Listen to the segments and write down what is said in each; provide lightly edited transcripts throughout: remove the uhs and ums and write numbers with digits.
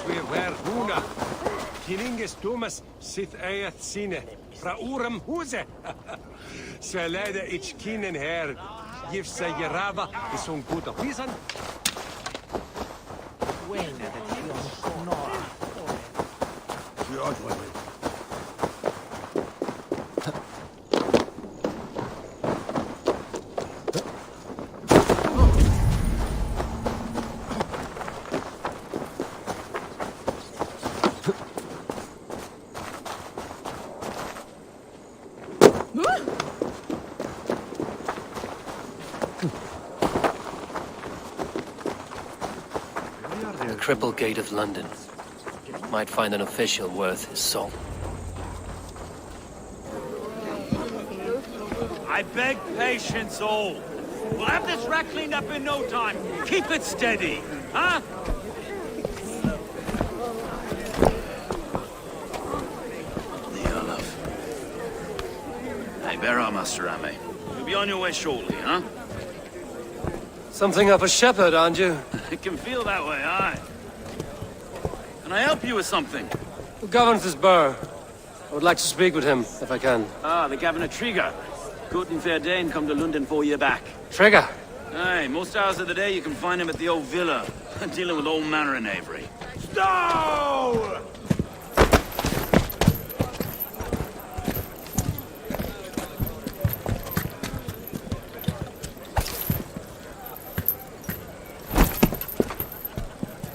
we ver huna. Kininges Thomas sit ayat sine. Fra uram huse. Salada ich kinen her. Gif sa yerava is un guter pisan. Buena de Dios, no. The Triple Gate of London. Might find an official worth his salt. I beg patience, all. We'll have this wreck cleaned up in no time. Keep it steady, huh? Hey, bear up, Master Ame. You'll be on your way shortly, huh? Something of a shepherd, aren't you? It can feel that way, aye. Can I help you with something? Who governs this burgh? I would like to speak with him, if I can. Ah, the Governor Trigger. Good and fair Dane come to London 4 years back. Trigger! Aye, most hours of the day you can find him at the old villa, dealing with all manner of knavery. Stow!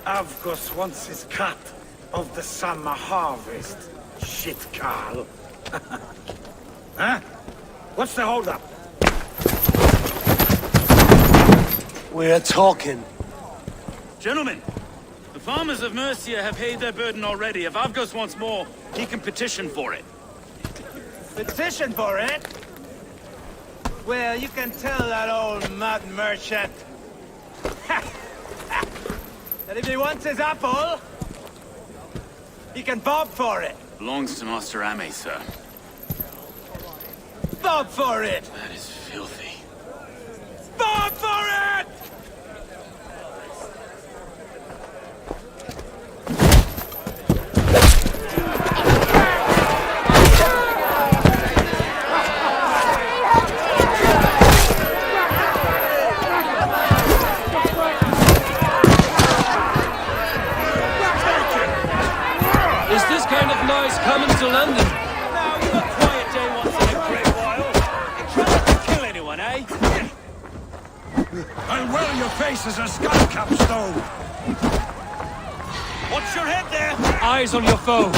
Avgos wants his cut of the summer harvest. Shit, Carl. Huh? What's the holdup? We're talking. Gentlemen, the farmers of Mercia have paid their burden already. If Avgos wants more, he can petition for it. Petition for it? Well, you can tell that old mud merchant that if he wants his apple, he can bob for it. Belongs to Master Ame, sir. Bob for it! That is filthy. Bob for it! Is this kind of noise coming to London? Now, you got quiet day once in a great while. And try not to kill anyone, eh? I'll well your face as a skull capstone. Watch your head there! Eyes on your foe.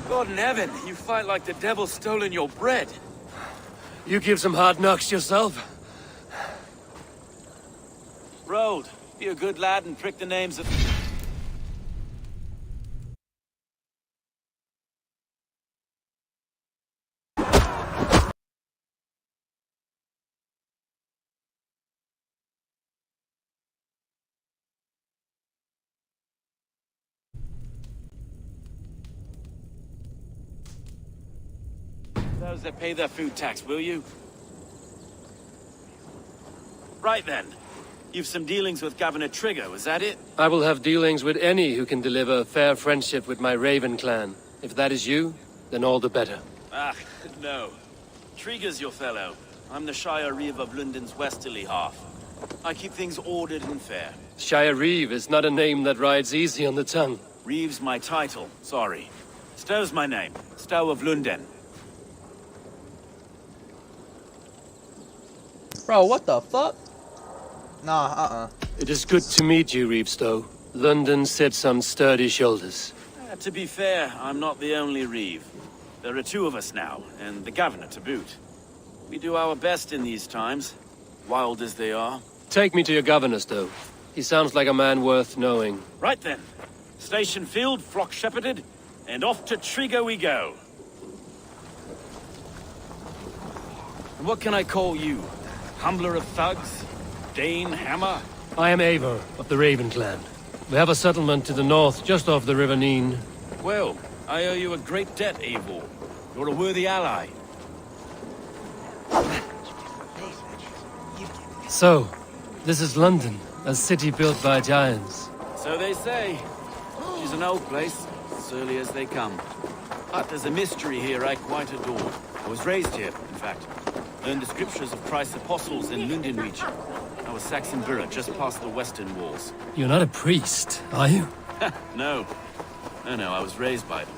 God in heaven, you fight like the devil's stolen your bread. You give some hard knocks yourself. Road, be a good lad and prick the names of... Those that pay their food tax, will you? Right then. You've some dealings with Governor Trigger, was that it? I will have dealings with any who can deliver a fair friendship with my Raven clan. If that is you, then all the better. Ah, no. Trigger's your fellow. I'm the Shire Reeve of London's westerly half. I keep things ordered and fair. Shire Reeve is not a name that rides easy on the tongue. Reeve's my title, sorry. Stow's my name. Stow of London. Bro, what the fuck? Nah, It is good to meet you, Reevestow. London sits on sturdy shoulders. To be fair, I'm not the only Reeve. There are two of us now, and the Governor to boot. We do our best in these times, wild as they are. Take me to your governor, Stow. He sounds like a man worth knowing. Right then. Station filled, flock shepherded, and off to Trigger we go. And what can I call you? Humbler of thugs? Dane Hammer? I am Eivor of the Raven clan. We have a settlement to the north, just off the River Neen. Well, I owe you a great debt, Eivor. You're a worthy ally. So, this is London, a city built by giants. So they say. She's an old place, surly as they come. But there's a mystery here I quite adore. I was raised here, in fact. Learned the scriptures of Christ's apostles in Lundenreach. I was Saxon Borough, just past the western walls. You're not a priest, are you? No. No, I was raised by them.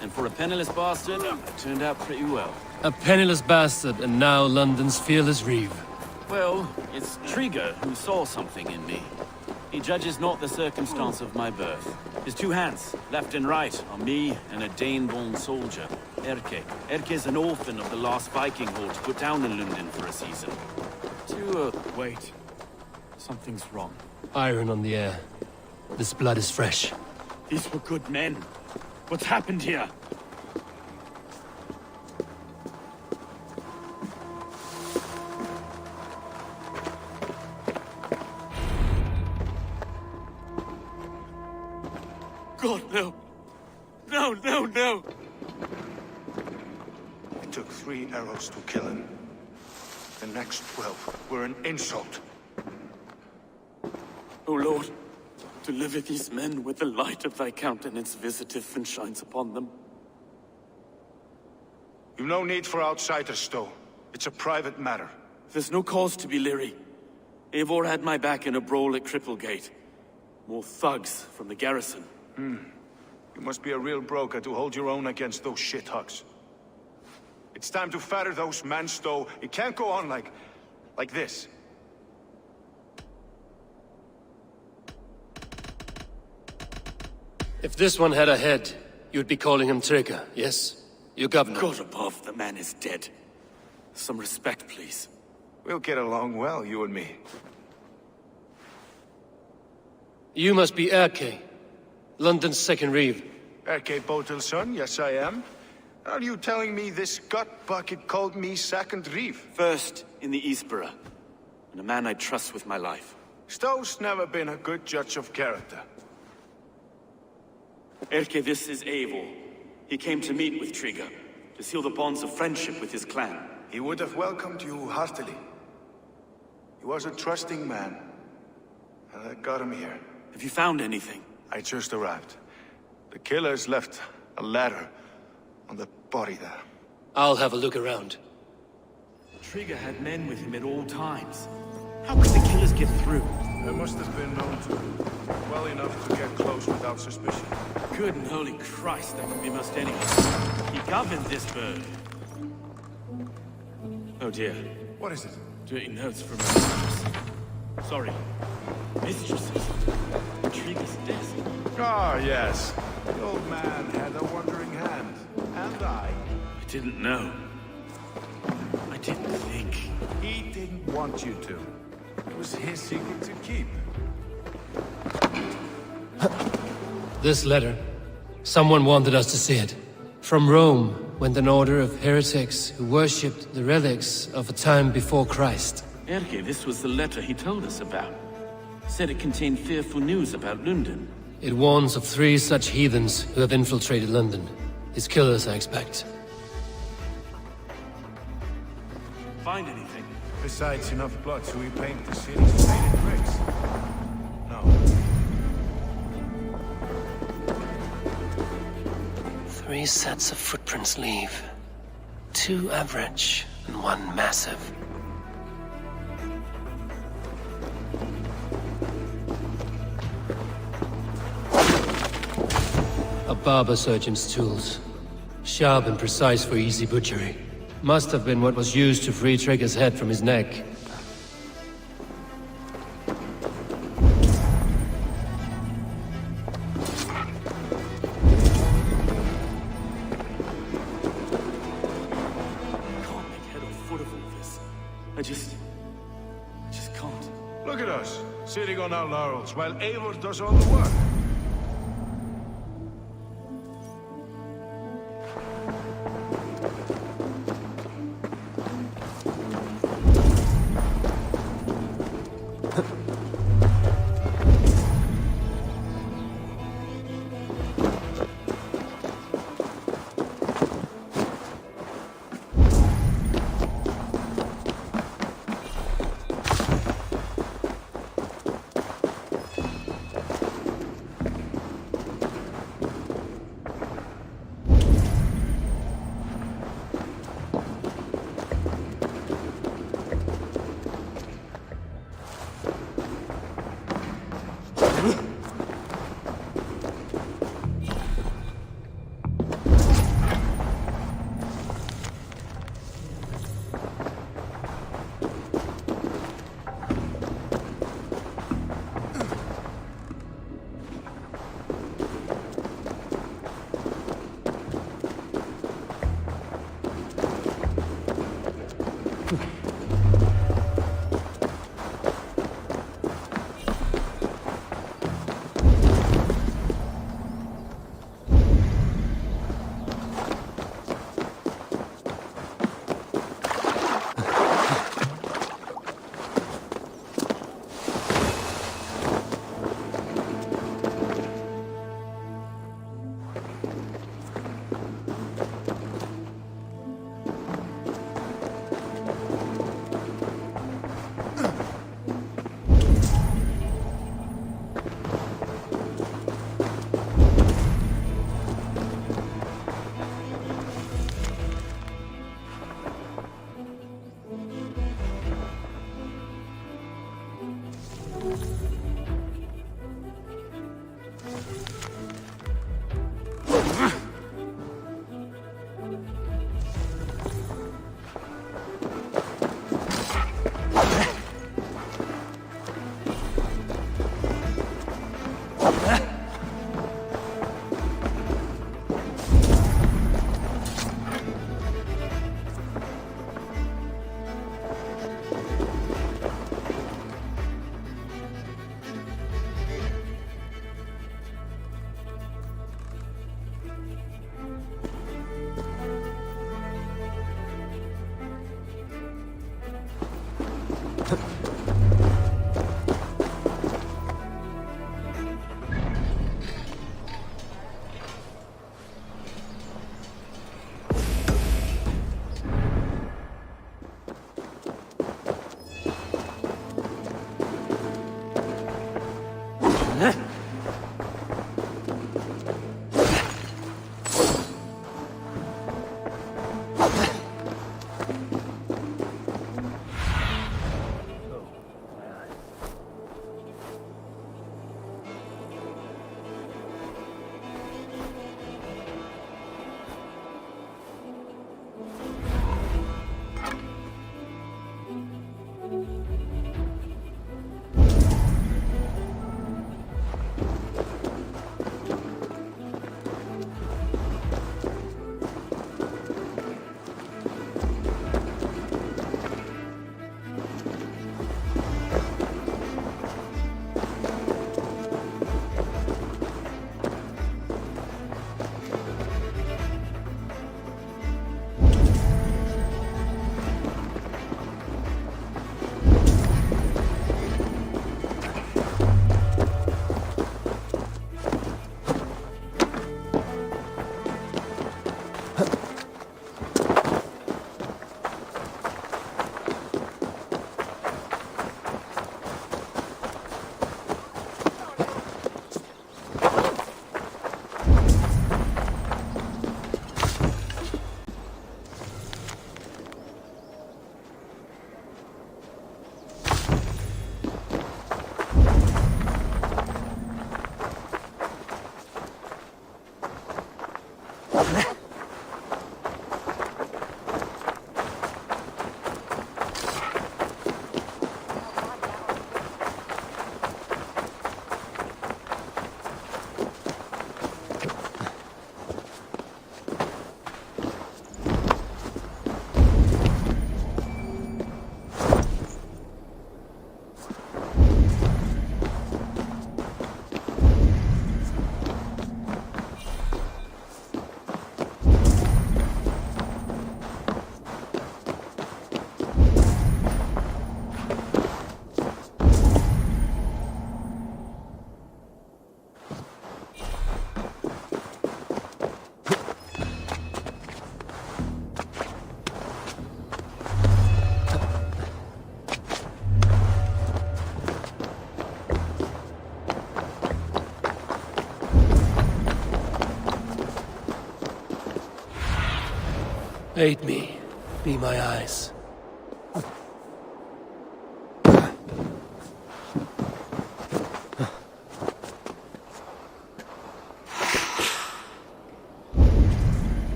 And for a penniless bastard, it turned out pretty well. A penniless bastard, and now London's fearless reeve. Well, it's Trigger who saw something in me. He judges not the circumstance of my birth. His two hands, left and right, are me and a Dane-born soldier, Erke. Erke's an orphan of the last Viking horde put down in London for a season. Wait. Something's wrong. Iron on the air. This blood is fresh. These were good men. What's happened here? God, no. No. It took 3 arrows to kill him. The next 12 were an insult. O Lord, deliver these men with the light of thy countenance visiteth and shines upon them. You've no need for outsiders, Stowe. It's a private matter. There's no cause to be leery. Eivor had my back in a brawl at Cripplegate. More thugs from the garrison. You must be a real broker to hold your own against those shithugs. It's time to fetter those men, Stowe. It can't go on like this. If this one had a head, you'd be calling him Trigger, yes? Your governor. God above, the man is dead. Some respect, please. We'll get along well, you and me. You must be Erke, London's second reeve. Erke Botel's son, yes I am. Are you telling me this gut bucket called me second reeve? First in the Eastborough, and a man I trust with my life. Stowe's never been a good judge of character. Erke, this is Eivor. He came to meet with Trigger, to seal the bonds of friendship with his clan. He would have welcomed you heartily. He was a trusting man, and I got him here. Have you found anything? I just arrived. The killers left a ladder on the body there. I'll have a look around. Trigger had men with him at all times. How could the killers get through? There must have been known to well enough to get close without suspicion. Good and holy Christ, that could be most anyone. He governed this bird. Oh dear. What is it? Dirty notes from my mistress. Sorry. Mistresses. Trigger's desk. Ah, yes. The old man had a wandering hand. And I didn't know. I didn't think. He didn't want you to. It was his secret to keep. This letter. Someone wanted us to see it. From Rome went an order of heretics who worshipped the relics of a time before Christ. Erke, this was the letter he told us about. Said it contained fearful news about London. It warns of 3 such heathens who have infiltrated London. His killers, I expect. Find anything? Besides enough blood to repaint the city's faded bricks. No. 3 sets of footprints leave. 2 average and 1 massive. A barber surgeon's tools. Sharp and precise for easy butchery. Must have been what was used to free Trigger's head from his neck. I just can't. Look at us, sitting on our laurels while Eivor does all the work. Aid me. Be my eyes.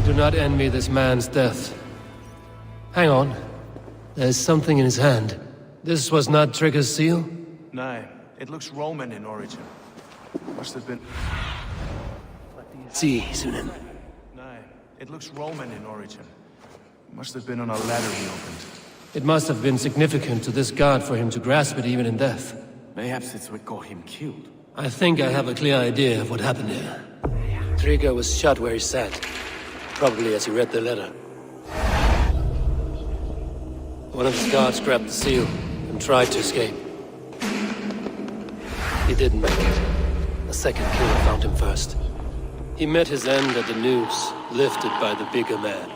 do not envy this man's death. Hang on. There's something in his hand. This was not Trigger's seal? No, it looks Roman in origin. Must have been... See, Sunan. No, it looks Roman in origin. Must have been on a ladder he opened. It must have been significant to this god for him to grasp it even in death. Mayhaps it's what got him killed. I think I have a clear idea of what happened here. Trigger was shot where he sat. Probably as he read the letter. One of his guards grabbed the seal and tried to escape. He didn't make it. A second killer found him first. He met his end at the noose, lifted by the bigger man.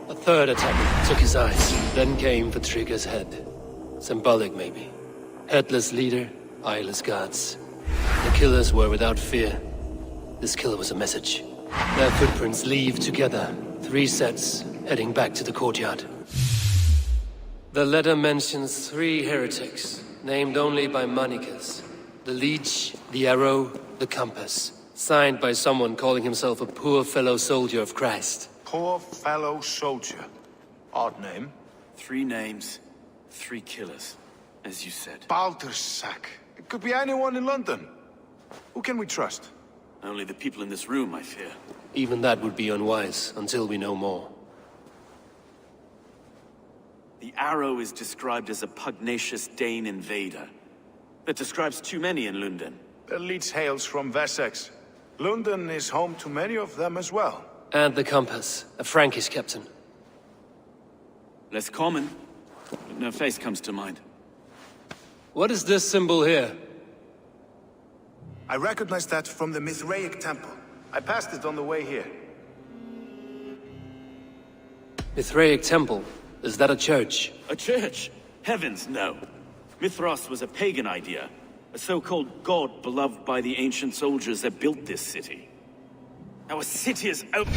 A third attacker took his eyes, then came for Trigger's head. Symbolic, maybe. Headless leader, eyeless guards. The killers were without fear. This killer was a message. Their footprints leave together. 3 sets, heading back to the courtyard. The letter mentions 3 heretics, named only by monikers. The Leech, the Arrow, the Compass. Signed by someone calling himself a poor fellow soldier of Christ. Poor fellow soldier. Odd name. 3 names, 3 killers, as you said. Baldersack. It could be anyone in London. Who can we trust? Only the people in this room, I fear. Even that would be unwise, until we know more. The Arrow is described as a pugnacious Dane invader. That describes too many in London. The Leech hails from Wessex. London is home to many of them as well. And the Compass, a Frankish captain. Less common, but no face comes to mind. What is this symbol here? I recognize that from the Mithraic temple. I passed it on the way here. Mithraic temple? Is that a church? A church? Heavens, no. Mithras was a pagan idea. A so-called god beloved by the ancient soldiers that built this city. Our city is out...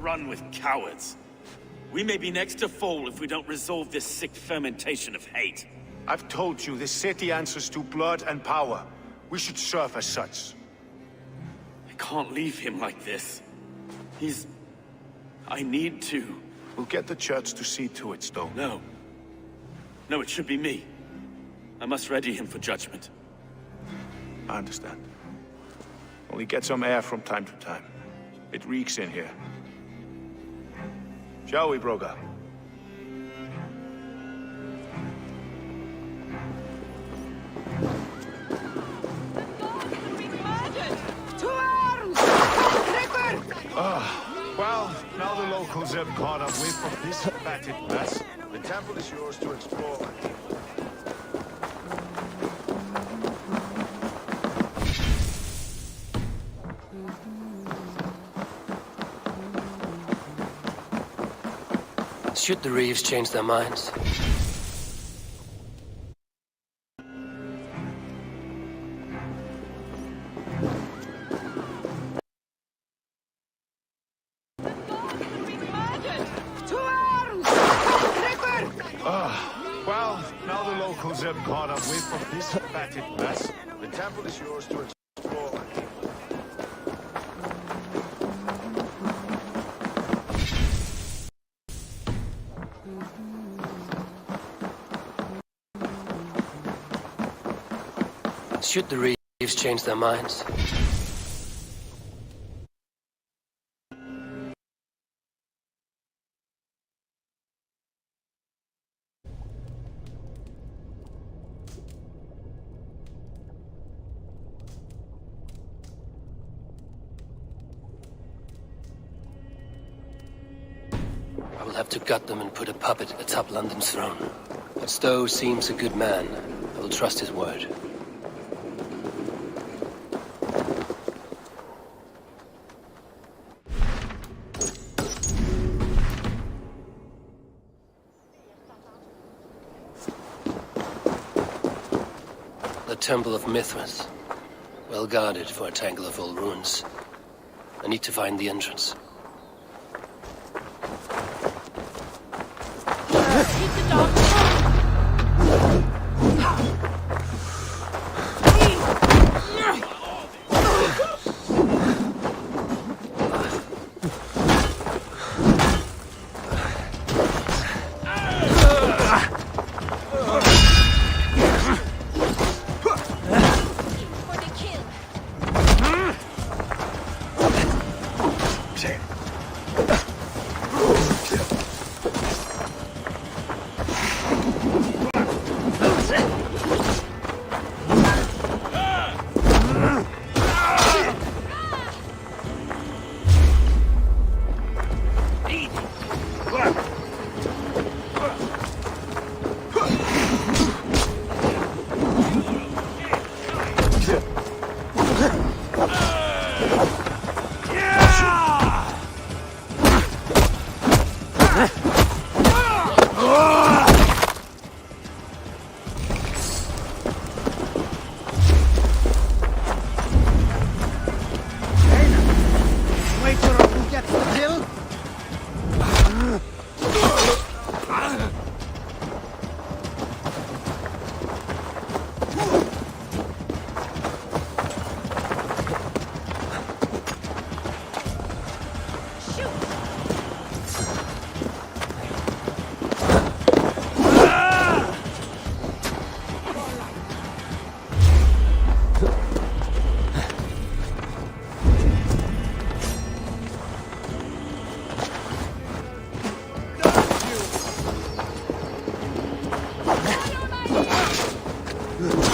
Run with cowards. We may be next to fall if we don't resolve this sick fermentation of hate. I've told you, this city answers to blood and power. We should serve as such. I can't leave him like this. He's... I need to. We'll get the church to see to it, Stone. No. No, it should be me. I must ready him for judgment. I understand. Only get some air from time to time. It reeks in here. Shall we, Broga? Well, now the locals have caught up with this fatted mess. The temple is yours to explore. Should the Reeves change their minds? To Well, now the locals have caught up with this fatted mess. The temple is yours to explore. Should the Reeves change their minds? I will have to gut them and put a puppet atop London's throne. But Stowe seems a good man. I will trust his word. The Temple of Mithras. Well guarded for a tangle of old ruins. I need to find the entrance. Keep the dog alone.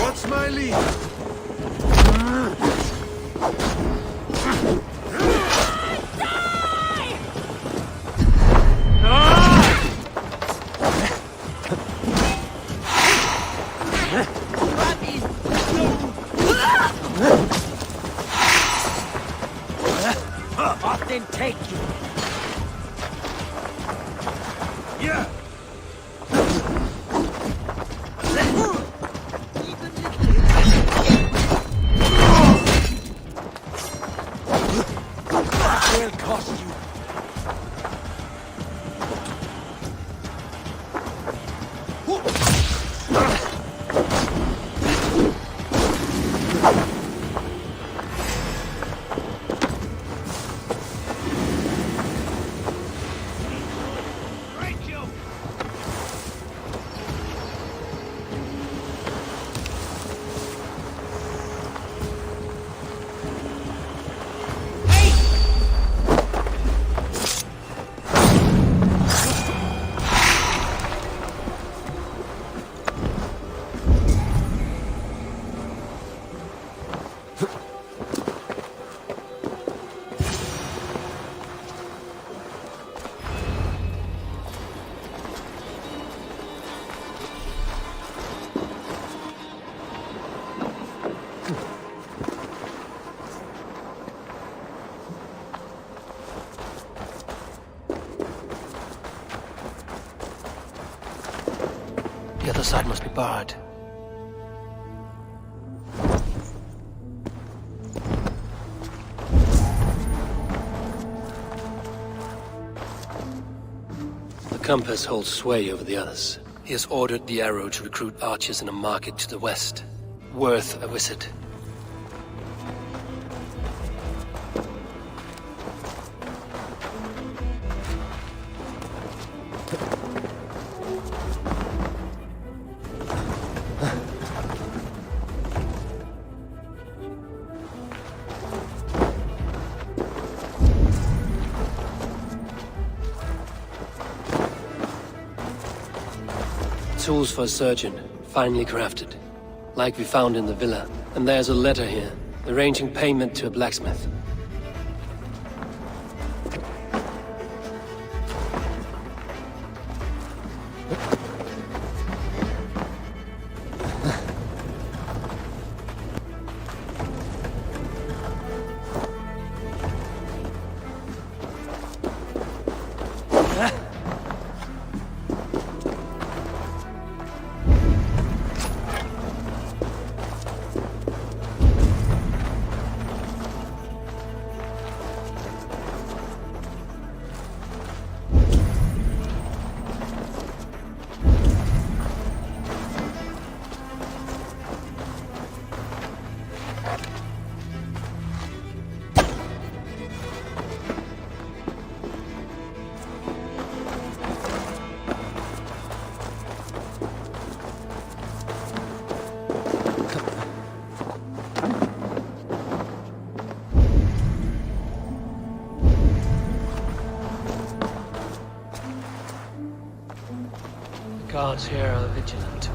What's my lead? Then take you. Yeah! Will cost you. The other side must be barred. The compass holds sway over the others. He has ordered the Arrow to recruit archers in a market to the west. Worth a visit. Tools for a surgeon, finely crafted. Like we found in the villa. And there's a letter here, arranging payment to a blacksmith. Guards here are vigilant.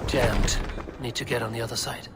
Jammed. Need to get on the other side.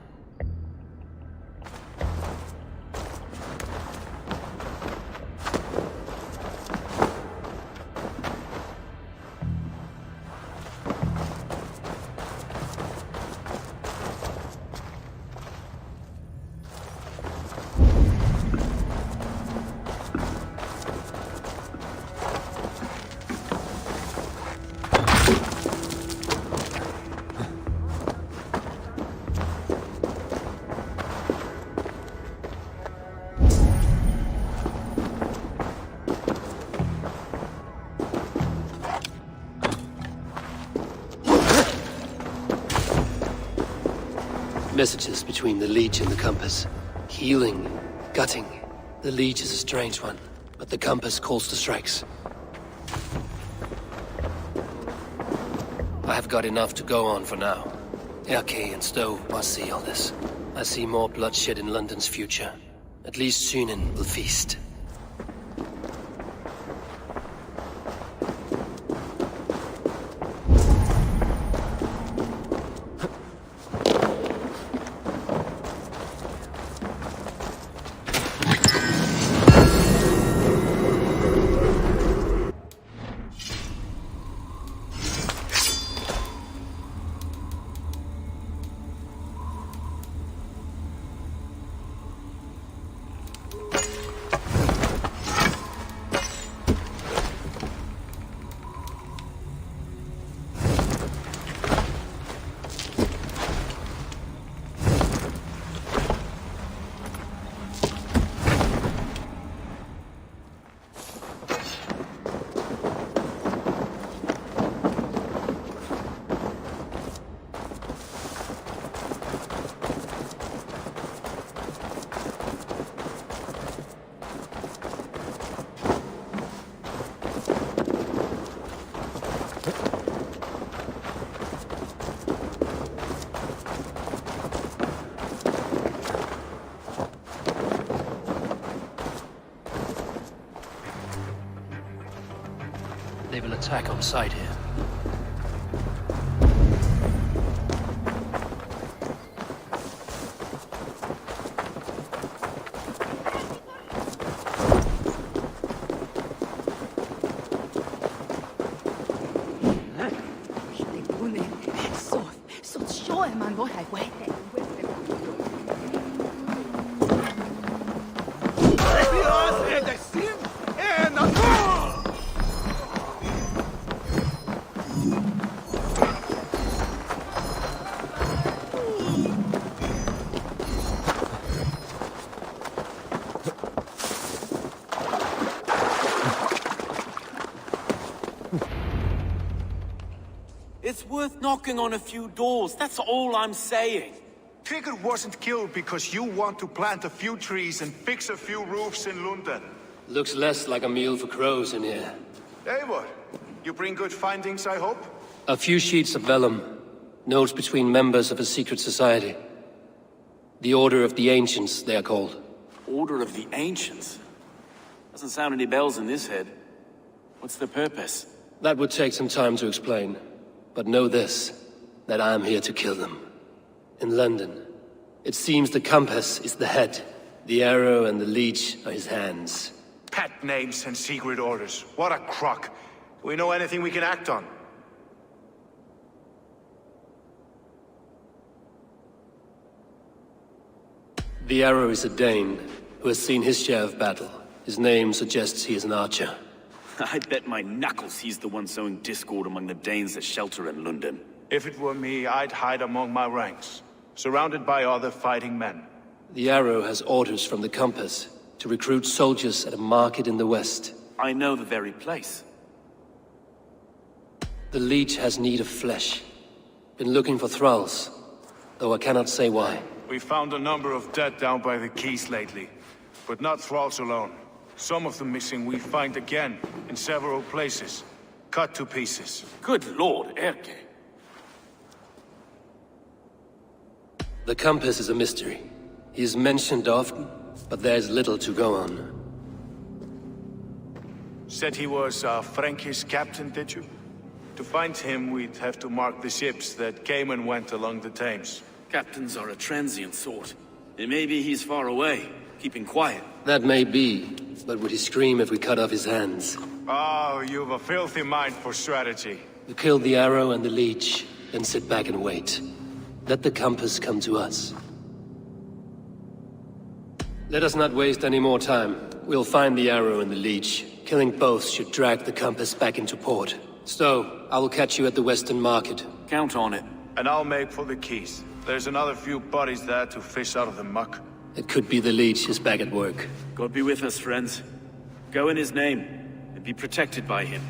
Messages between the Leech and the Compass. Healing, gutting. The Leech is a strange one, but the Compass calls the strikes. I have got enough to go on for now. Erke and Stowe must see all this. I see more bloodshed in London's future. At least Sunan will feast. will attack on sight here. It's worth knocking on a few doors, that's all I'm saying. Trigger wasn't killed because you want to plant a few trees and fix a few roofs in London. Looks less like a meal for crows in here. Eivor, you bring good findings, I hope? A few sheets of vellum. Notes between members of a secret society. The Order of the Ancients, they are called. Order of the Ancients? Doesn't sound any bells in this head. What's the purpose? That would take some time to explain. But know this, that I am here to kill them. In London, it seems the compass is the head. The arrow and the leech are his hands. Pet names and secret orders. What a crock. Do we know anything we can act on? The arrow is a Dane, who has seen his share of battle. His name suggests he is an archer. I bet my knuckles he's the one sowing discord among the Danes that shelter in London. If it were me, I'd hide among my ranks, surrounded by other fighting men. The arrow has orders from the compass to recruit soldiers at a market in the west. I know the very place. The leech has need of flesh. Been looking for thralls, though I cannot say why. We found a number of dead down by the quays lately, but not thralls alone. Some of the missing we find again, in several places. Cut to pieces. Good lord, Erke. The compass is a mystery. He is mentioned often, but there's little to go on. Said he was a Frankish captain, did you? To find him, we'd have to mark the ships that came and went along the Thames. Captains are a transient sort. It may be he's far away, keeping quiet. That may be, but would he scream if we cut off his hands? Oh, you've a filthy mind for strategy. We kill the arrow and the leech, then sit back and wait. Let the compass come to us. Let us not waste any more time. We'll find the arrow and the leech. Killing both should drag the compass back into port. So, I will catch you at the Western Market. Count on it. And I'll make for the quays. There's another few bodies there to fish out of the muck. It could be the leech is back at work. God be with us, friends. Go in his name, and be protected by him.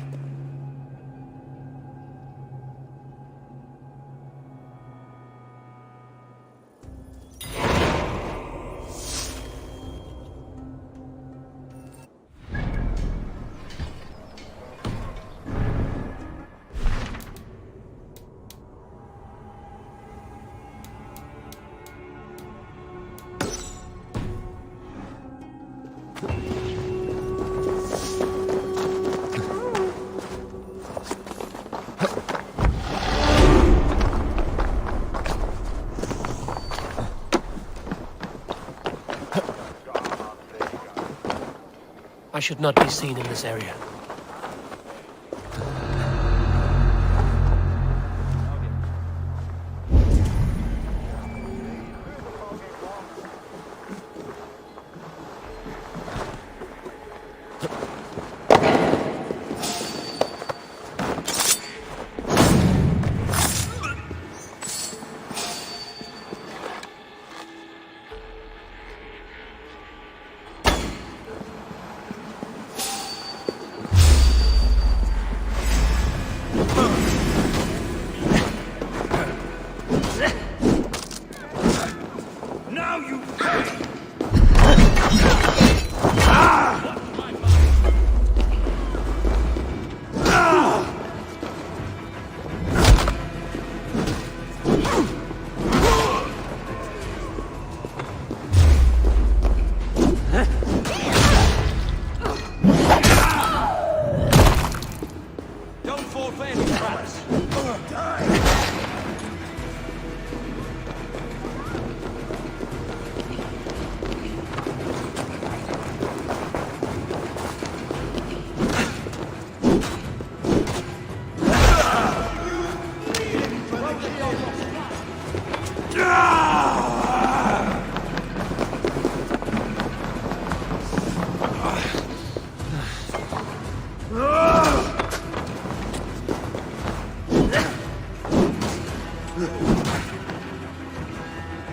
I should not be seen in this area.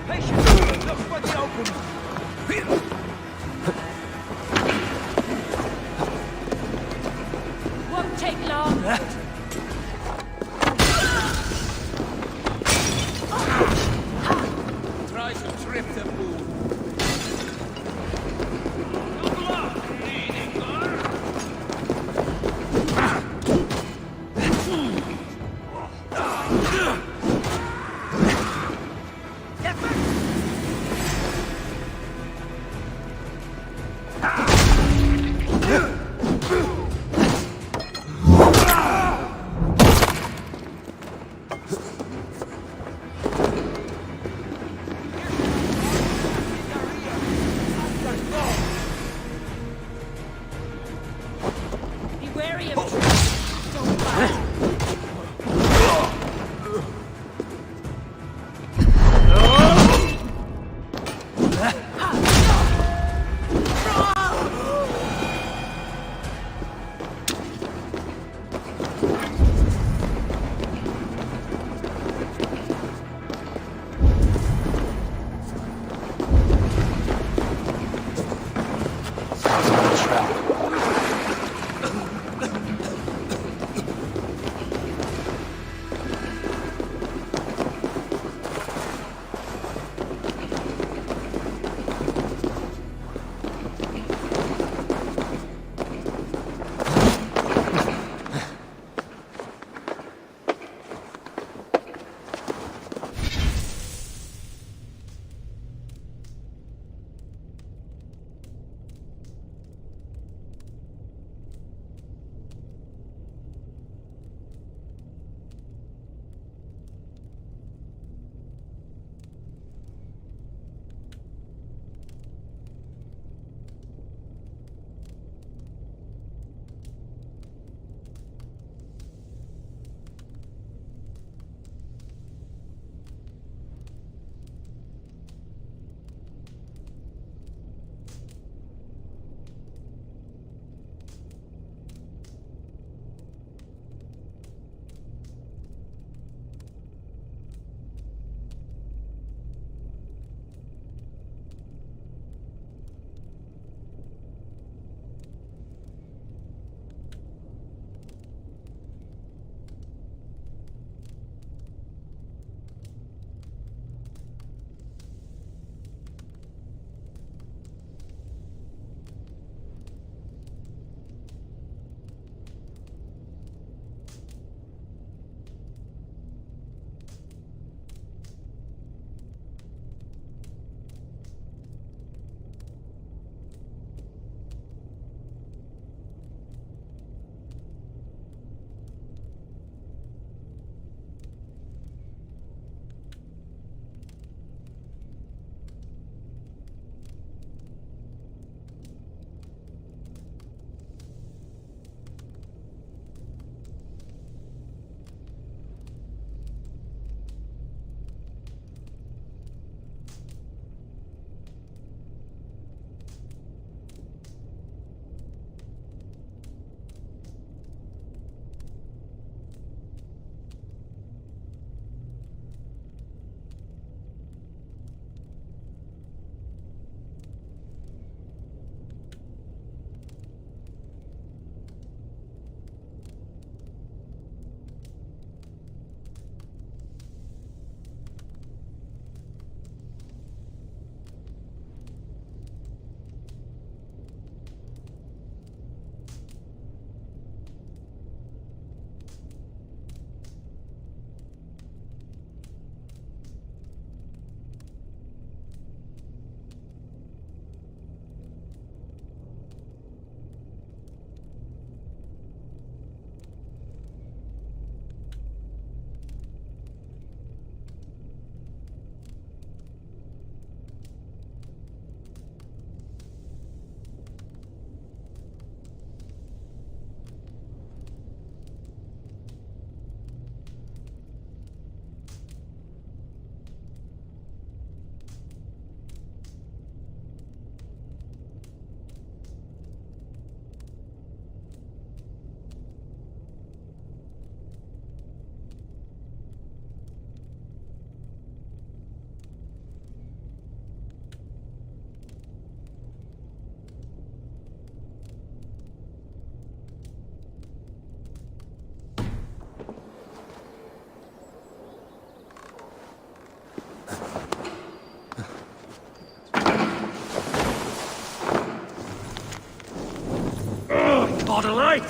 Patience! Look for the opening! Won't take long. Try to trip the fool. Be wary of trees. Don't bite. not alight!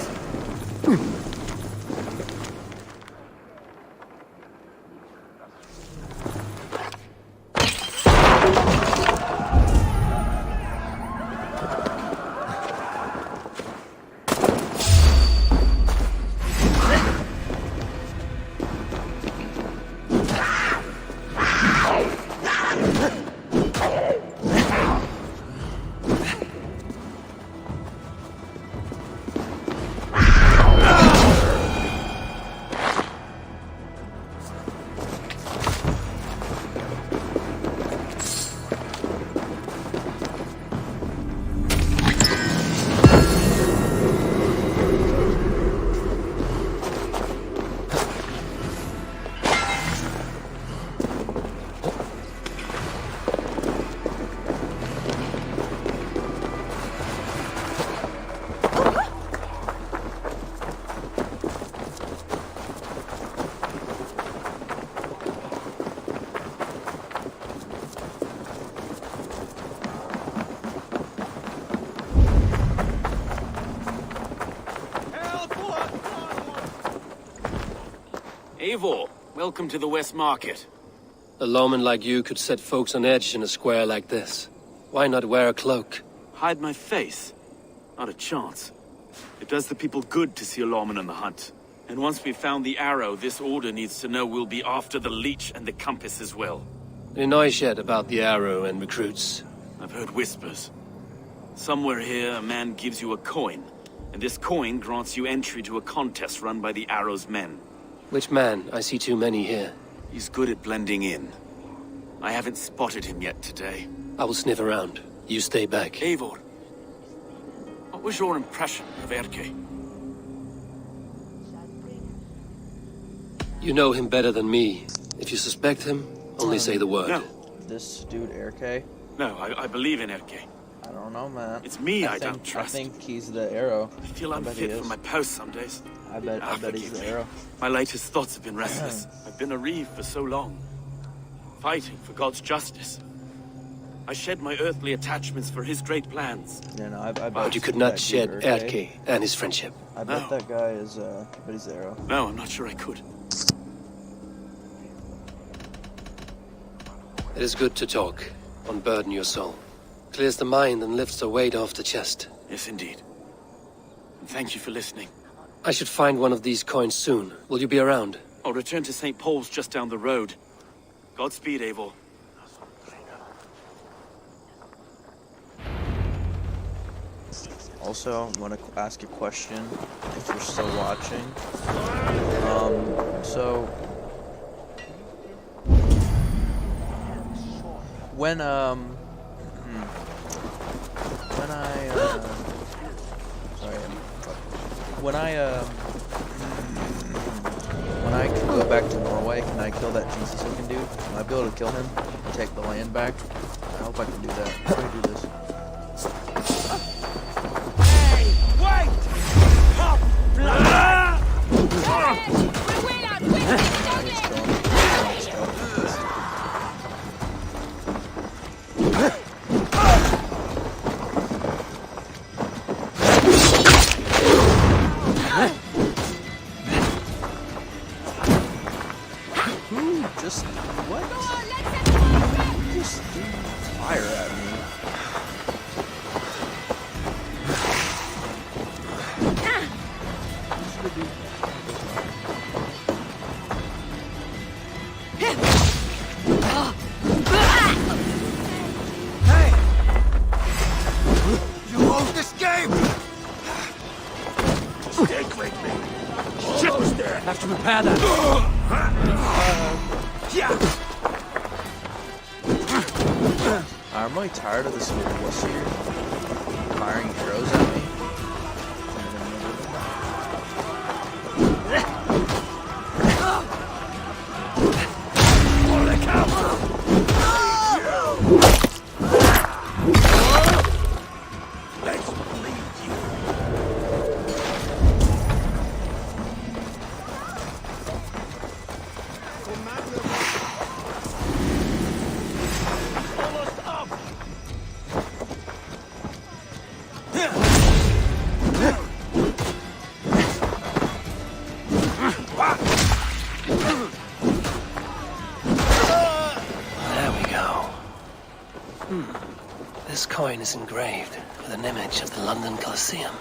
Eivor, welcome to the West Market. A lawman like you could set folks on edge in a square like this. Why not wear a cloak? Hide my face? Not a chance. It does the people good to see a lawman on the hunt. And once we've found the arrow, this order needs to know we'll be after the leech and the compass as well. Any noise yet about the arrow and recruits? I've heard whispers. Somewhere here, a man gives you a coin, and this coin grants you entry to a contest run by the arrow's men. Which man? I see too many here. He's good at blending in. I haven't spotted him yet today. I will sniff around. You stay back. Eivor, what was your impression of Erke? You know him better than me. If you suspect him, only say the word. No, This dude, Erke? no, I believe in Erke. I don't know, man. It's me I don't I trust. think he's the arrow. I feel I bet unfit he for is. my post some days. I bet he's forgive the me. arrow. My latest thoughts have been restless. I've been a reeve for so long, fighting for God's justice. I shed my earthly attachments for his great plans. Yeah, no, I bet. But you could that not dude, shed Erke. Erke and his friendship. I bet No. that guy is, but he's the arrow. No, I'm not sure I could. It is good to talk. Unburden your soul. Clears the mind and lifts the weight off the chest. Yes, indeed. And thank you for listening. I should find one of these coins soon. Will you be around? I'll return to St. Paul's just down the road. Godspeed, Eivor. Also, I want to ask a question, if you're still watching. So... When I, when I go back to Norway, can I kill that Jesus-looking dude? Will I be able to kill him and take the land back? I hope I can do that. How do I do this? Just what? Just fire at me. Hey! You won't escape! Stick with me. Shit there! Have to repair that. I'm really tired of this little wuss here firing arrows at me. Let's bleed you. Almost up. This coin is engraved with an image of the London Colosseum.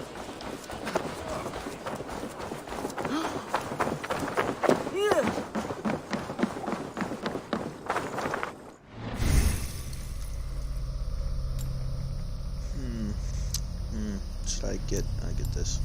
Should I get this?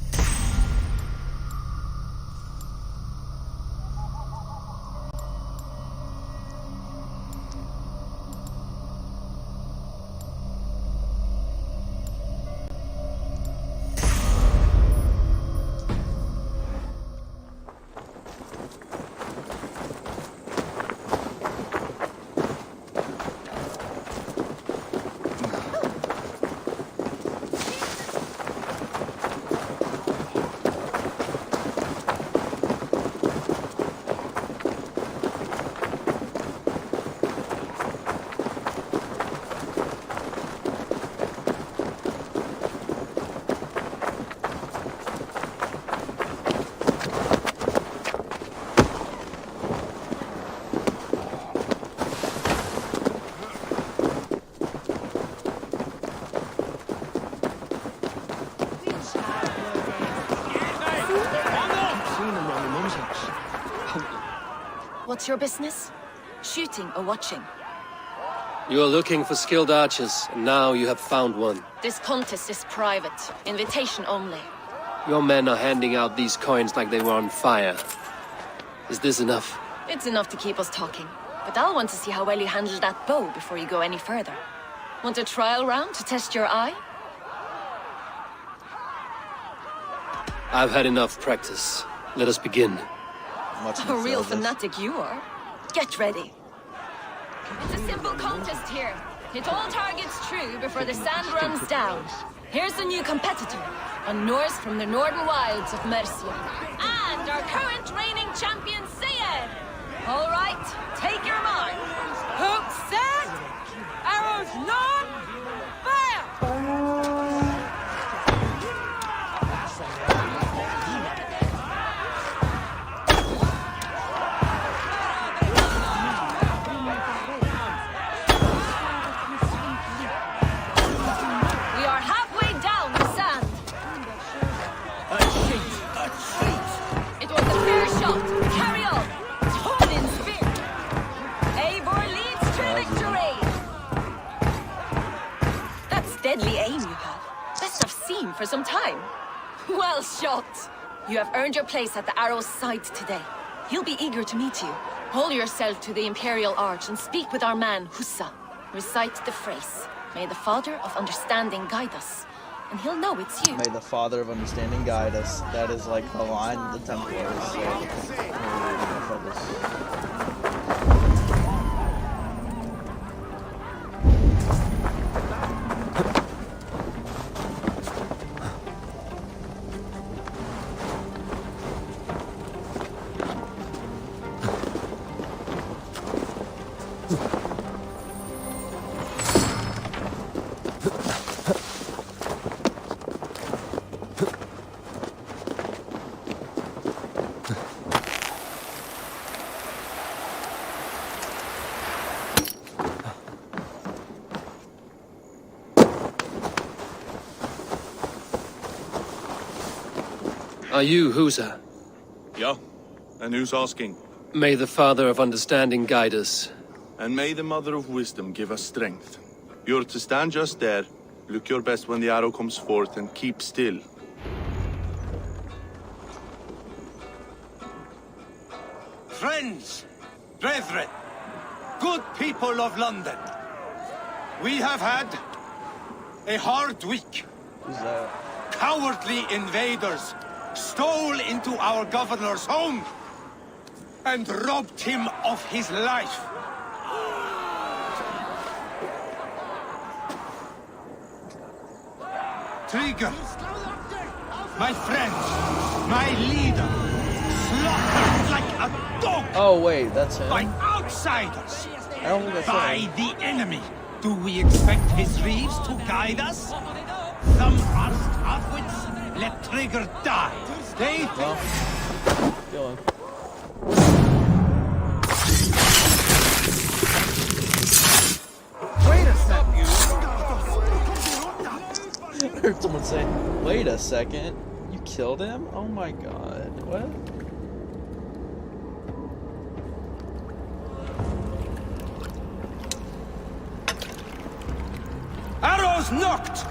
What's your business? Shooting or watching? You are looking for skilled archers, and now you have found one. This contest is private. Invitation only. Your men are handing out these coins like they were on fire. Is this enough? It's enough to keep us talking. But I'll want to see how well you handle that bow before you go any further. Want a trial round to test your eye? I've had enough practice. Let us begin. A real fanatic you are. Get ready. It's a simple contest here. Hit all targets true before the sand runs down. Here's the new competitor, a Norse from the northern wilds of Mercia. And our current reigning champion, Sayed. All right, take your mark. Hook set! Arrows none! Fire! We are halfway down the sand. A treat! It was a fair shot. Carry on. Tobin spear. Eivor leads to victory. That's deadly aim you have. Best I've seen for some time. Well shot. You have earned your place at the arrow's side today. He'll be eager to meet you. Hold yourself to the Imperial Arch and speak with our man, Hussa. Recite the phrase. May the Father of Understanding guide us. And he'll know it's you. May the Father of Understanding guide us. That is like the line of the Templars. Are you Husa? Yeah, and who's asking? May the Father of Understanding guide us. And may the Mother of Wisdom give us strength. You're to stand just there, look your best when the arrow comes forth, and keep still. Friends, brethren, good people of London, we have had a hard week. Who's that? Cowardly invaders stole into our governor's home and robbed him of his life. Trigger, my friend, my leader, slaughtered like a dog. Oh wait, that's him. By outsiders. I don't think that's By him. the enemy. Do we expect his reeves to guide us? Some are half-wits. Let Trigger die. They Well, kill him. Wait a second. heard someone say, "Wait a second, you killed him? Oh my god, what?" Arrows knocked!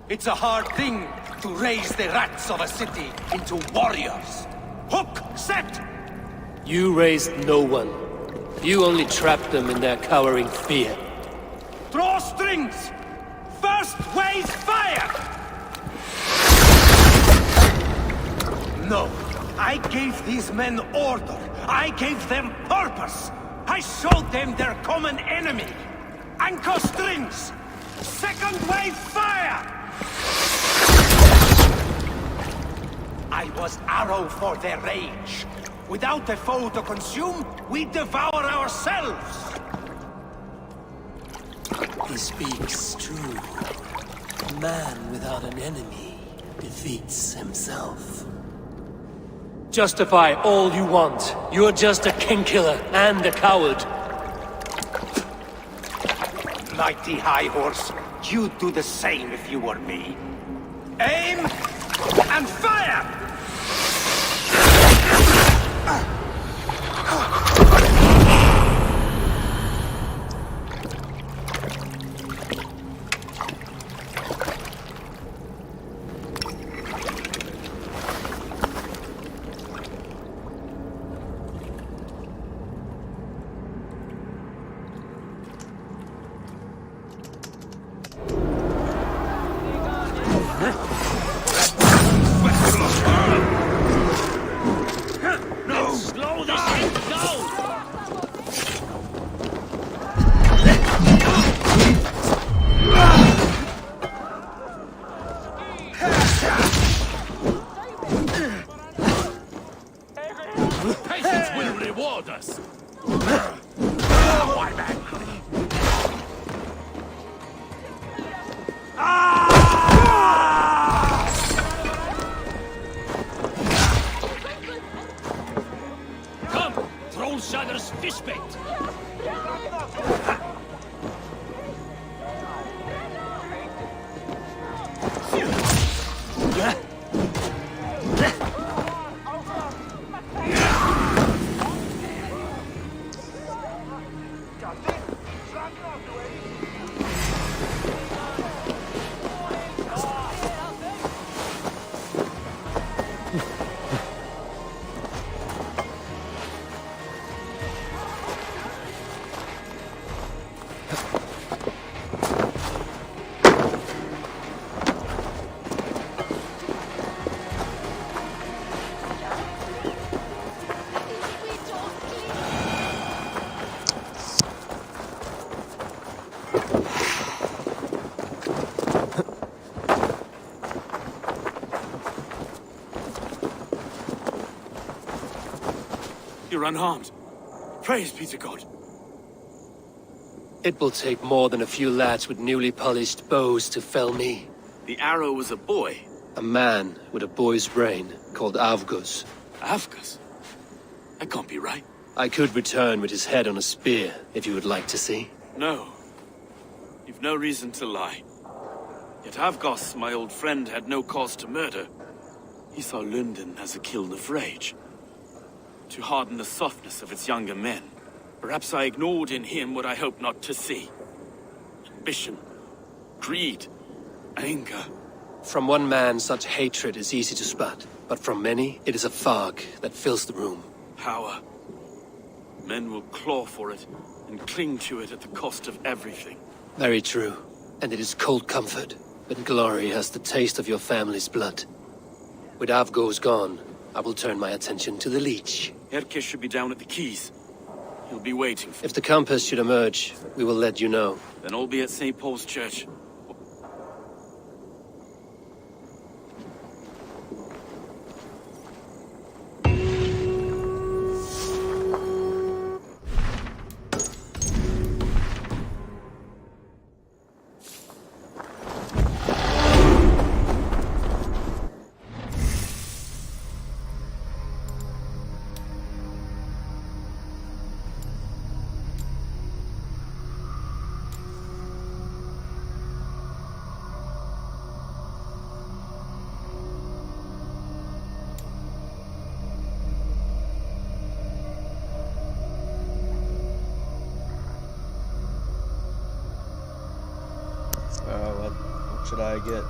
It's a hard thing to raise the rats of a city into warriors. Hook set! You raised no one. You only trapped them in their cowering fear. Draw strings! First wave fire! No, I gave these men order. I gave them purpose. I showed them their common enemy. Anchor strings! Second wave fire! I was arrow for their rage. Without a foe to consume, we devour ourselves! He speaks true. A man without an enemy defeats himself. Justify all you want. You're just a king-killer and a coward. Mighty High Horse, you'd do the same if you were me. Aim and fire! Patience will reward us. Come, Troll Shadder's fish bait. You're unharmed. Praise be to God. It will take more than a few lads with newly polished bows to fell me. The arrow was a boy. A man with a boy's brain called Avgus. Avgus? That can't be right. I could return with his head on a spear, if you would like to see. No. You've no reason to lie. Yet Avgos, my old friend, had no cause to murder. He saw London as a kiln of rage. To harden the softness of its younger men. Perhaps I ignored in him what I hoped not to see. Ambition, greed, anger. From one man, such hatred is easy to spot, but from many, it is a fog that fills the room. Power. Men will claw for it and cling to it at the cost of everything. Very true. And it is cold comfort, but glory has the taste of your family's blood. With Avgos gone, I will turn my attention to the Leech. Erke should be down at the quays. He'll be waiting for... If the compass should emerge, we will let you know. Then I'll be at St. Paul's Church. should I get?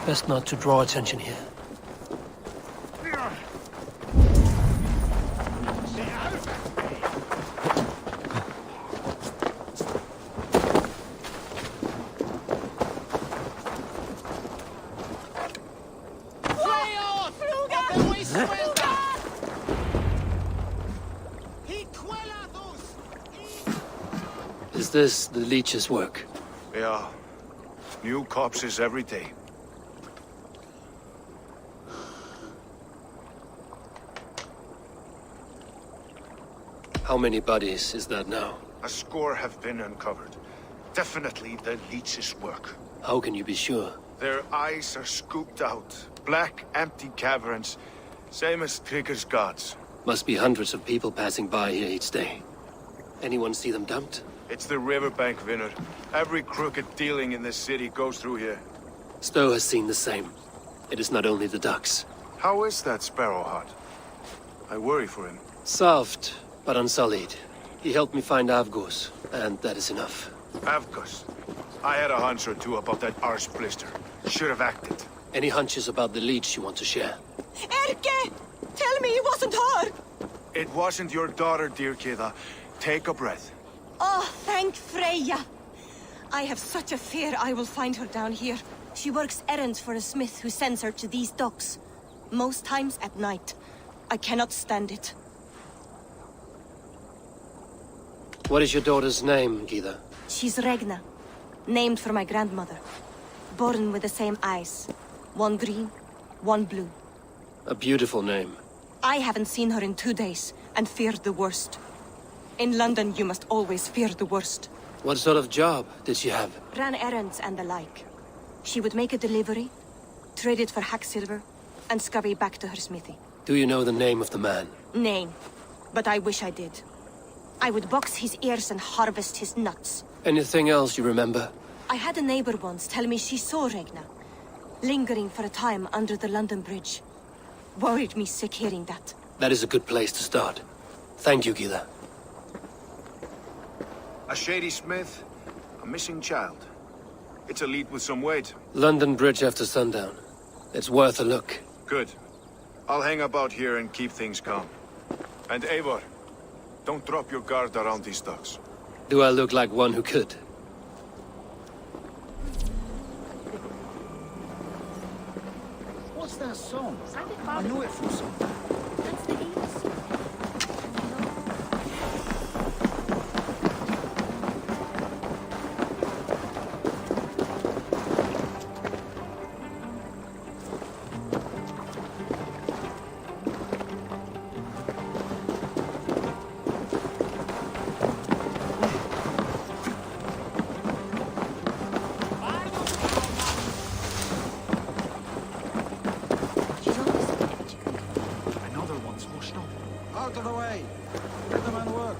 Best not to draw attention here. Is this the leech's work? Yeah. New corpses every day. How many bodies is that now? A score have been uncovered. Definitely the leech's work. How can you be sure? Their eyes are scooped out. Black, empty caverns. Same as Trigger's gods. Must be hundreds of people passing by here each day. Anyone see them dumped? It's the riverbank, Vinner. Every crooked dealing in this city goes through here. Stowe has seen the same. It is not only the ducks. How is that Sparrowheart? I worry for him. Soft, but unsullied. He helped me find Avgos, and that is enough. Avgos. I had a hunch or two about that arse blister. Should have acted. Any hunches about the leech you want to share? Erke! Tell me it wasn't her! It wasn't your daughter, dear Kida. Take a breath. Oh, thank Freya! I have such a fear I will find her down here. She works errands for a smith who sends her to these docks. Most times at night. I cannot stand it. What is your daughter's name, Gita? She's Regna. Named for my grandmother. Born with the same eyes. One green, one blue. A beautiful name. I haven't seen her in 2 days, and feared the worst. In London, you must always fear the worst. What sort of job did she have? Ran errands and the like. She would make a delivery, trade it for hack silver, and scurry back to her smithy. Do you know the name of the man? Name. But I wish I did. I would box his ears and harvest his nuts. Anything else you remember? I had a neighbor once tell me she saw Regna, lingering for a time under the London Bridge. Worried me sick hearing that. That is a good place to start. Thank you, Gila. A shady smith, a missing child. It's a lead with some weight. London Bridge after sundown. It's worth a look. Good. I'll hang about here and keep things calm. And Eivor, don't drop your guard around these docks. Do I look like one who could? What's that song? I knew it from somewhere. That's the East. out of the way. Let the man work.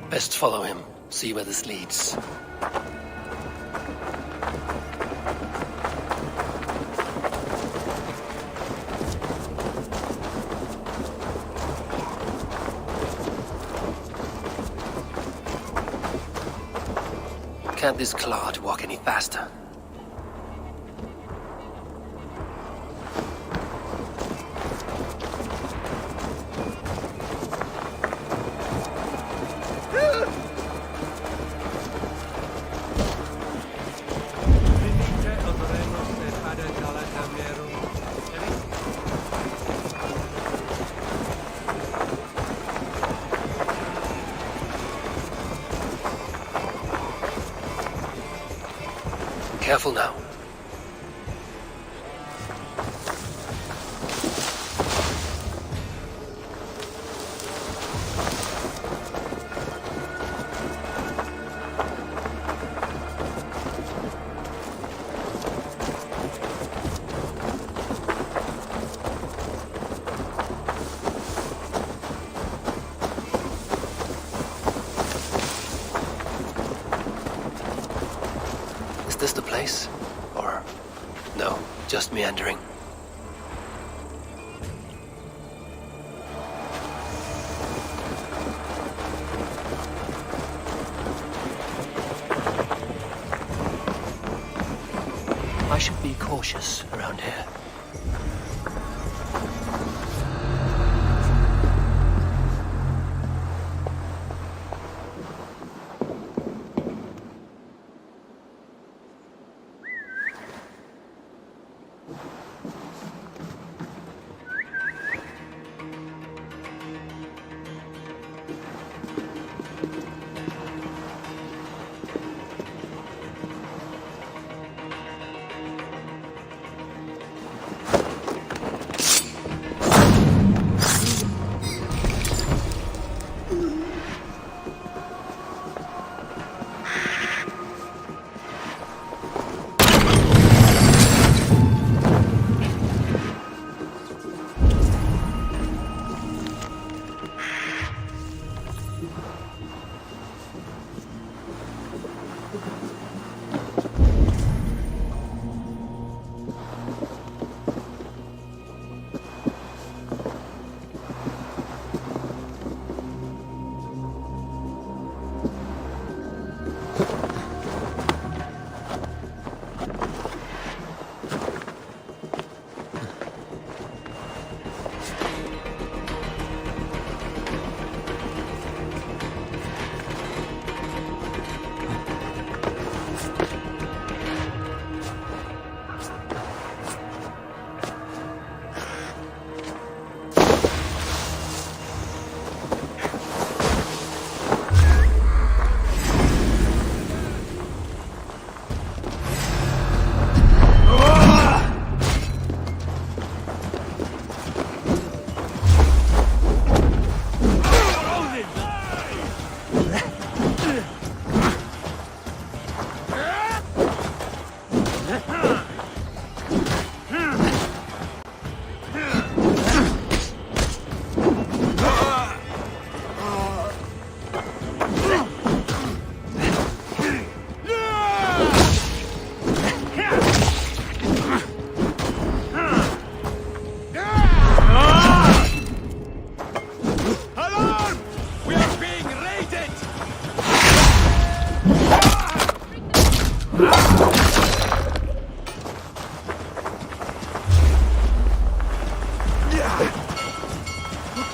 Best follow him, see where this leads. Can't this clod walk any faster? Careful now. Is this the place? Or no, just meandering? I should be cautious around here.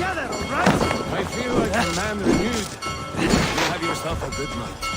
together, all right? I feel like a man renewed. You have yourself a good night.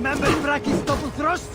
Remember Bracky's double thrust?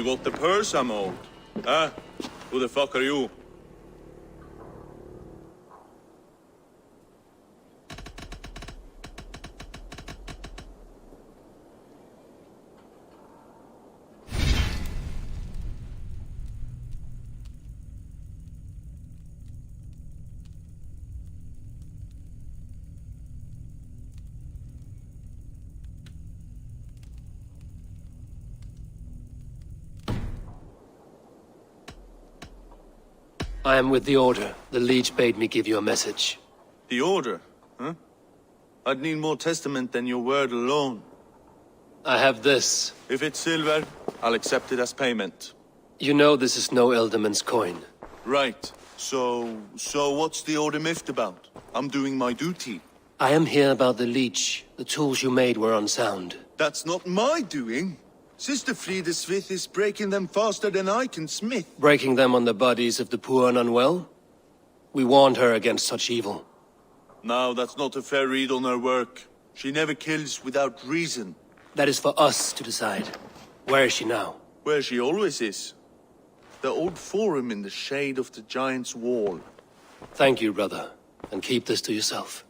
got the purse I'm owed. Huh? Who the fuck are you? I am with the Order. The Liege bade me give you a message. The Order? Huh? I'd need more testament than your word alone. I have this. If it's silver, I'll accept it as payment. You know this is no Elderman's coin. Right. So what's the Order miffed about? I'm doing my duty. I am here about the Liege. The tools you made were unsound. That's not my doing. Sister Frida Smith is breaking them faster than I can smith. Breaking them on the bodies of the poor and unwell? We warned her against such evil. No, that's not a fair read on her work. She never kills without reason. That is for us to decide. Where is she now? Where she always is. The old forum in the shade of the Giant's Wall. Thank you, brother. And keep this to yourself.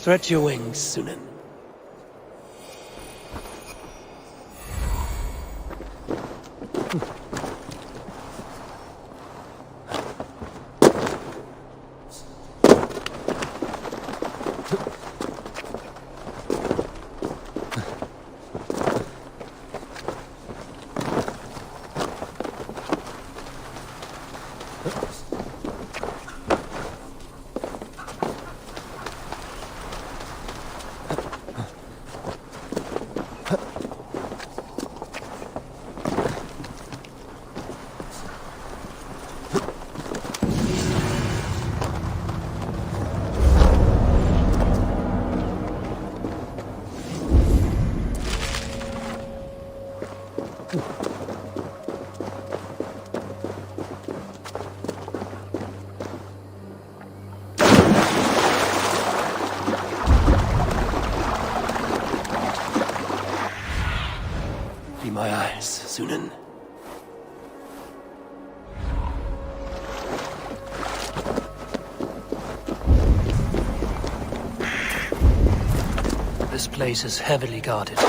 Stretch your wings, Sunan. Be my eyes, Sunan. This place is heavily guarded.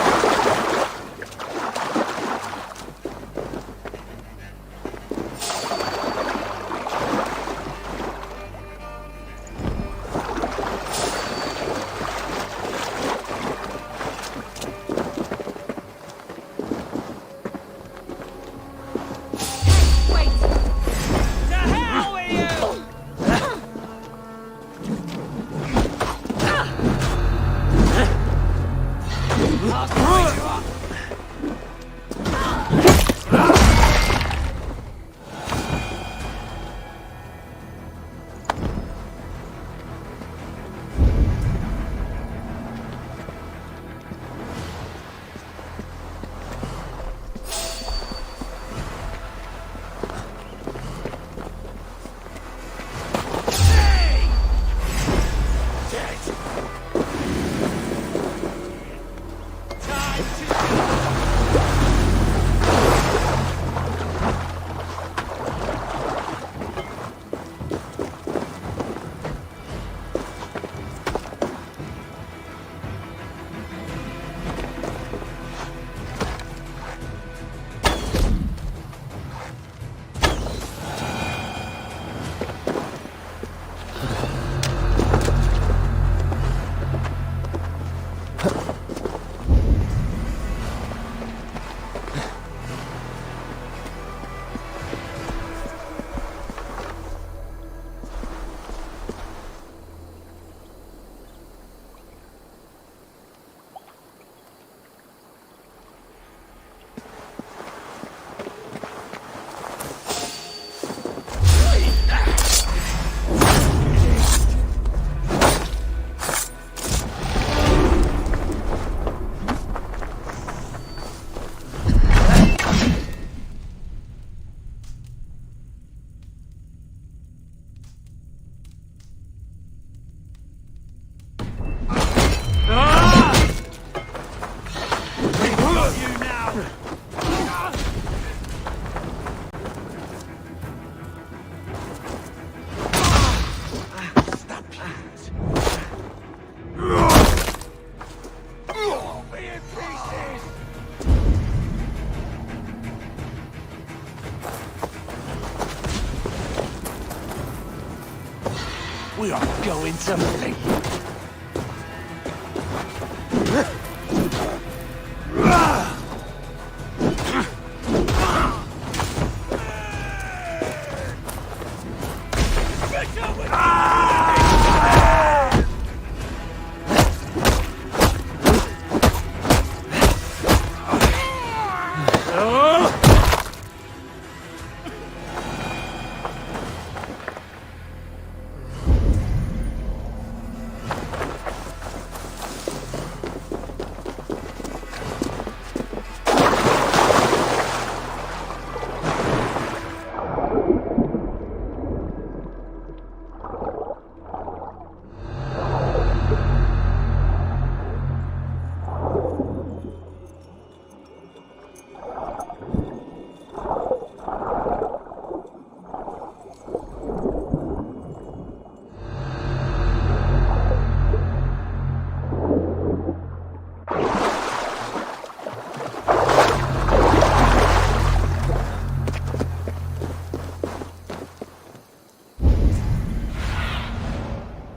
We are going to bleed.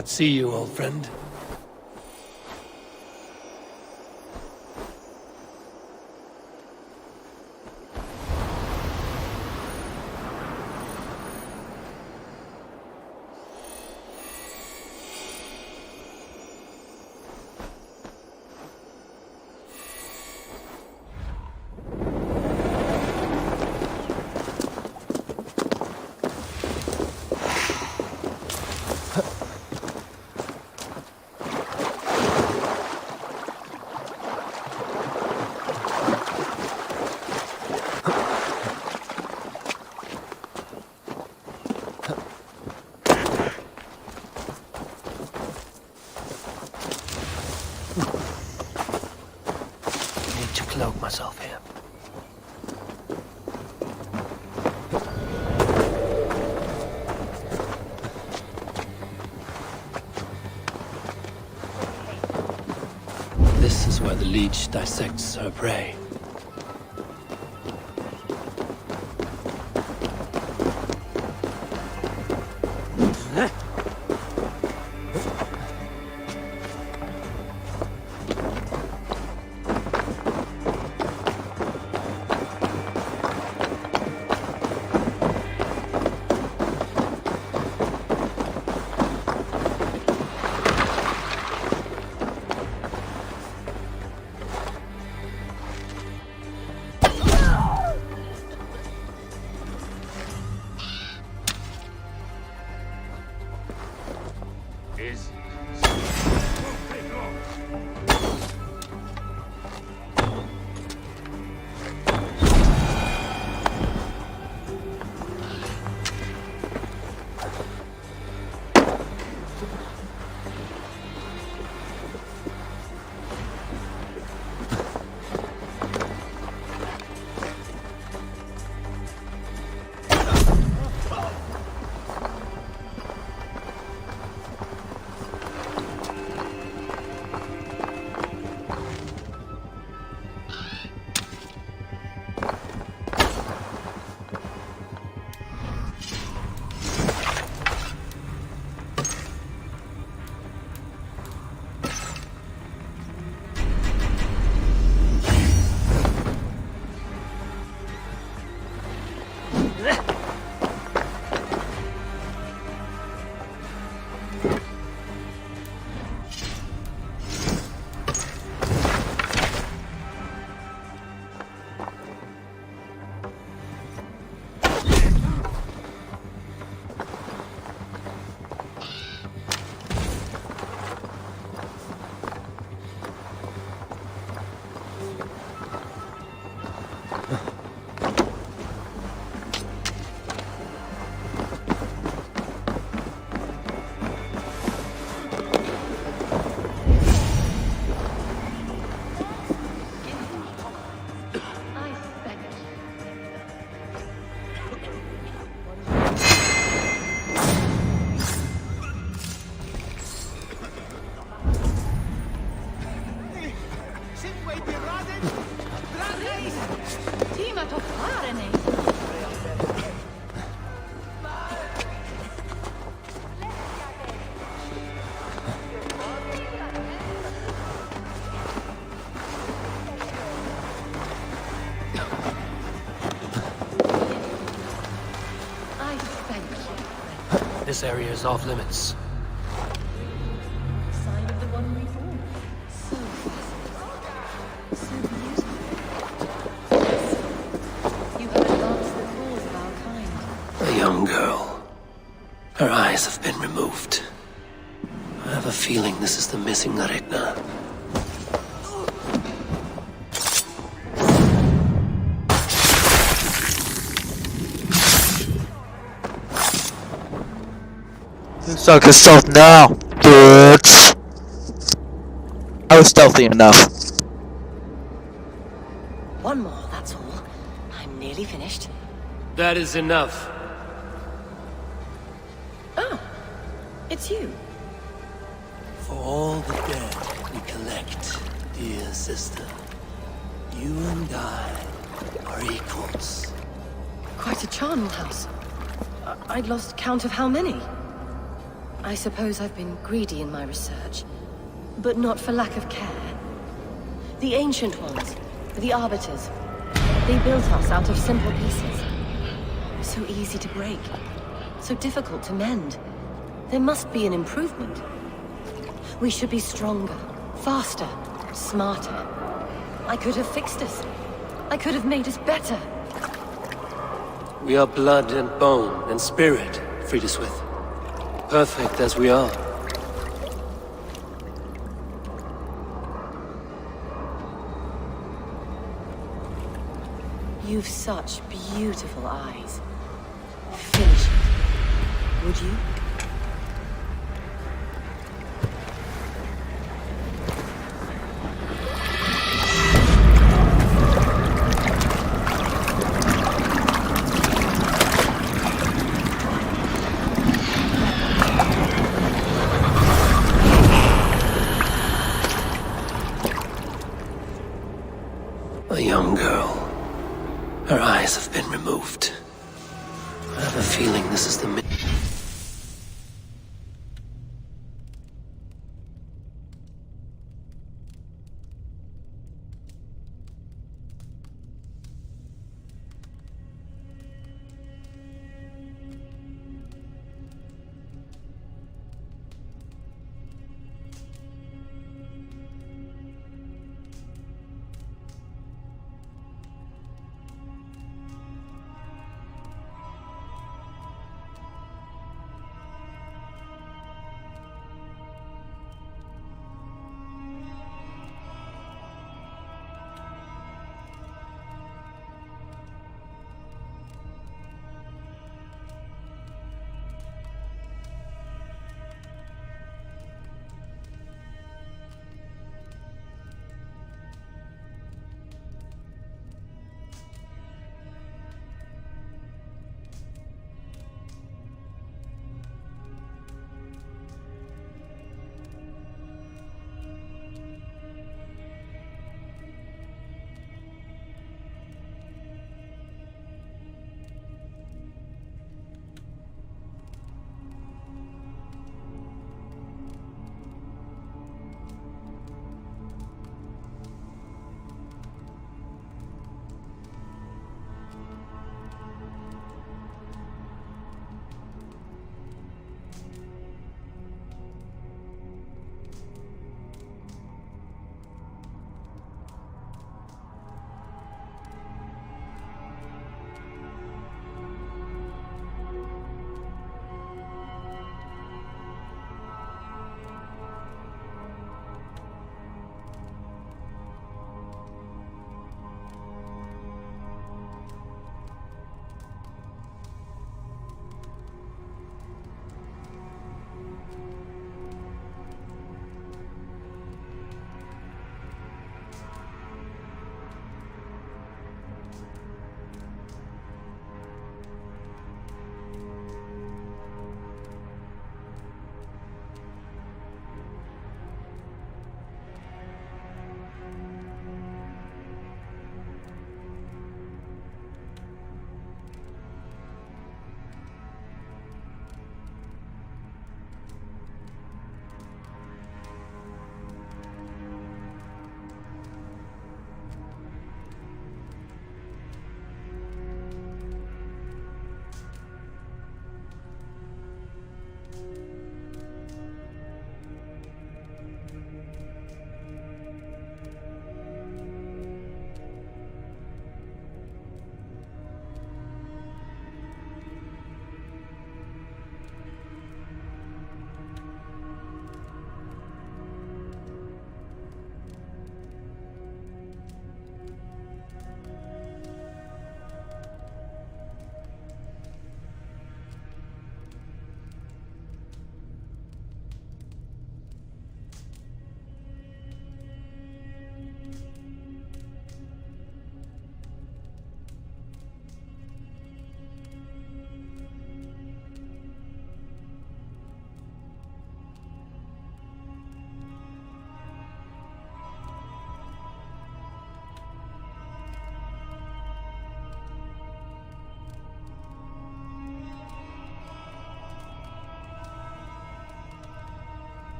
not see you, old friend. Cloak myself here. This is where the leech dissects her prey. This area is off limits. Sign of the one we fought. So fascinating. So beautiful. You have advanced the cause of our kind. A young girl. Her eyes have been removed. I have a feeling this is the missing Regna. Suck yourself now, bitch. I was stealthy enough. One more, that's all. I'm nearly finished. That is enough. Oh, it's you. For all the dead we collect, dear sister, you and I are equals. Quite a charnel house. I'd lost count of how many. I suppose I've been greedy in my research, but not for lack of care. The Ancient Ones, the Arbiters, they built us out of simple pieces. So easy to break, so difficult to mend. There must be an improvement. We should be stronger, faster, smarter. I could have fixed us. I could have made us better. We are blood and bone and spirit, Friedeswith. Perfect as we are. You've such beautiful eyes. Finish it, would you? A young girl. Her eyes have been removed. I have a feeling this is the